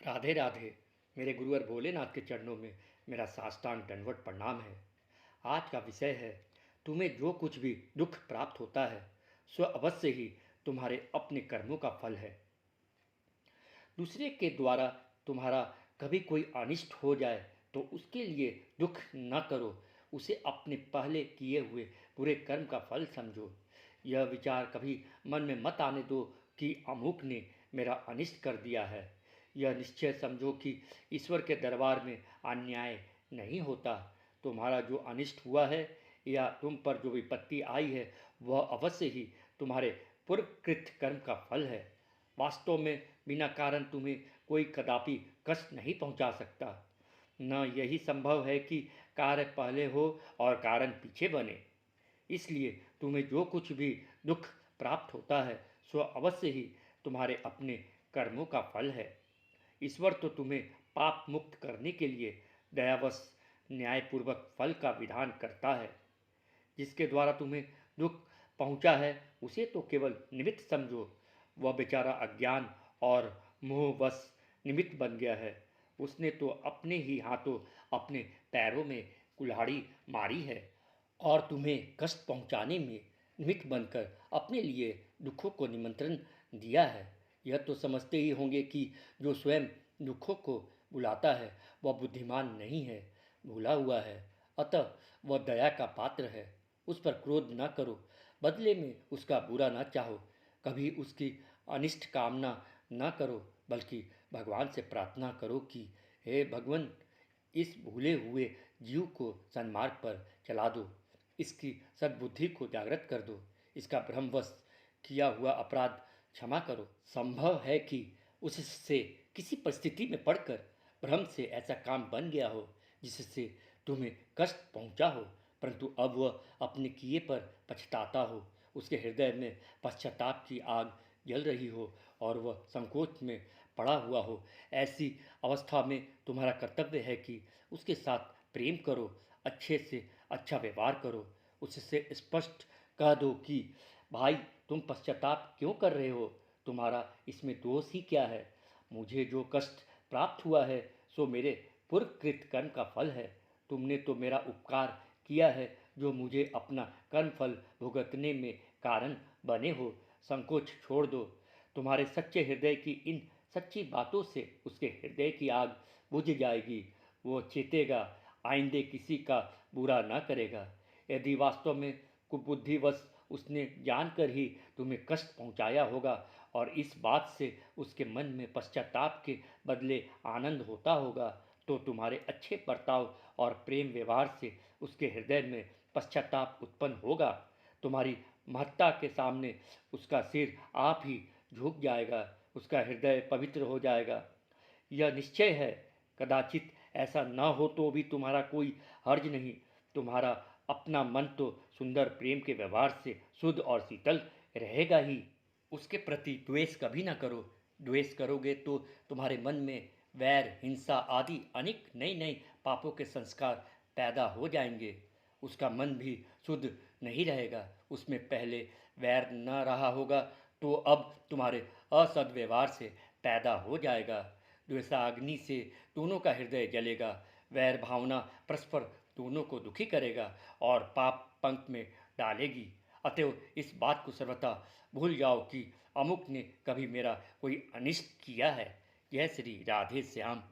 राधे राधे। मेरे गुरुवर भोलेनाथ के चरणों में मेरा साष्टांग दंडवत प्रणाम है। आज का विषय है, तुम्हें जो कुछ भी दुख प्राप्त होता है सो अवश्य ही तुम्हारे अपने कर्मों का फल है। दूसरे के द्वारा तुम्हारा कभी कोई अनिष्ट हो जाए तो उसके लिए दुख न करो, उसे अपने पहले किए हुए बुरे कर्म का फल समझो। यह विचार कभी मन में मत आने दो कि अमुक ने मेरा अनिष्ट कर दिया है। यह निश्चय समझो कि ईश्वर के दरबार में अन्याय नहीं होता। तुम्हारा जो अनिष्ट हुआ है या तुम पर जो विपत्ति आई है वह अवश्य ही तुम्हारे पूर्वकृत कर्म का फल है। वास्तव में बिना कारण तुम्हें कोई कदापि कष्ट नहीं पहुंचा सकता। न यही संभव है कि कार्य पहले हो और कारण पीछे बने। इसलिए तुम्हें जो कुछ भी दुख प्राप्त होता है सो अवश्य ही तुम्हारे अपने कर्मों का फल है। ईश्वर तो तुम्हें पाप मुक्त करने के लिए दयावश न्यायपूर्वक फल का विधान करता है। जिसके द्वारा तुम्हें दुख पहुंचा है उसे तो केवल निमित्त समझो। वह बेचारा अज्ञान और मोहवश निमित्त बन गया है। उसने तो अपने ही हाथों अपने पैरों में कुल्हाड़ी मारी है और तुम्हें कष्ट पहुंचाने में निमित्त बनकर अपने लिए दुखों को निमंत्रण दिया है। यह तो समझते ही होंगे कि जो स्वयं दुखों को बुलाता है वह बुद्धिमान नहीं है, भूला हुआ है। अतः वह दया का पात्र है। उस पर क्रोध न करो, बदले में उसका बुरा न चाहो, कभी उसकी अनिष्ट कामना न करो, बल्कि भगवान से प्रार्थना करो कि हे भगवान, इस भूले हुए जीव को सन्मार्ग पर चला दो, इसकी सद्बुद्धि को जागृत कर दो, इसका भ्रमवश किया हुआ अपराध क्षमा करो। संभव है कि उससे किसी परिस्थिति में पड़कर भ्रम से ऐसा काम बन गया हो जिससे तुम्हें कष्ट पहुंचा हो, परंतु अब वह अपने किए पर पछताता हो, उसके हृदय में पश्चाताप की आग जल रही हो और वह संकोच में पड़ा हुआ हो। ऐसी अवस्था में तुम्हारा कर्तव्य है कि उसके साथ प्रेम करो, अच्छे से अच्छा व्यवहार करो, उससे स्पष्ट कह दो कि भाई, तुम पश्चाताप क्यों कर रहे हो, तुम्हारा इसमें दोष ही क्या है। मुझे जो कष्ट प्राप्त हुआ है सो मेरे पूर्वकृत कर्म का फल है। तुमने तो मेरा उपकार किया है जो मुझे अपना कर्मफल भुगतने में कारण बने हो। संकोच छोड़ दो। तुम्हारे सच्चे हृदय की इन सच्ची बातों से उसके हृदय की आग बुझ जाएगी। वो चेतेगा, आइंदे किसी का बुरा ना करेगा। यदि वास्तव में कुबुद्धिवश उसने जानकर ही तुम्हें कष्ट पहुंचाया होगा और इस बात से उसके मन में पश्चाताप के बदले आनंद होता होगा, तो तुम्हारे अच्छे बर्ताव और प्रेम व्यवहार से उसके हृदय में पश्चाताप उत्पन्न होगा। तुम्हारी महत्ता के सामने उसका सिर आप ही झुक जाएगा, उसका हृदय पवित्र हो जाएगा। यह निश्चय है। कदाचित ऐसा न हो तो भी तुम्हारा कोई हर्ज नहीं। तुम्हारा अपना मन तो सुंदर प्रेम के व्यवहार से शुद्ध और शीतल रहेगा ही। उसके प्रति द्वेष कभी ना करो। द्वेष करोगे तो तुम्हारे मन में वैर, हिंसा आदि अनेक नए नए पापों के संस्कार पैदा हो जाएंगे। उसका मन भी शुद्ध नहीं रहेगा। उसमें पहले वैर न रहा होगा तो अब तुम्हारे असद्व्यवहार से पैदा हो जाएगा। द्वेषाग्नि से दोनों का हृदय जलेगा। वैर भावना परस्पर दोनों को दुखी करेगा और पाप पंख में डालेगी। अतएव इस बात को सर्वथा भूल जाओ कि अमुक ने कभी मेरा कोई अनिष्ट किया है। जय श्री राधे श्याम।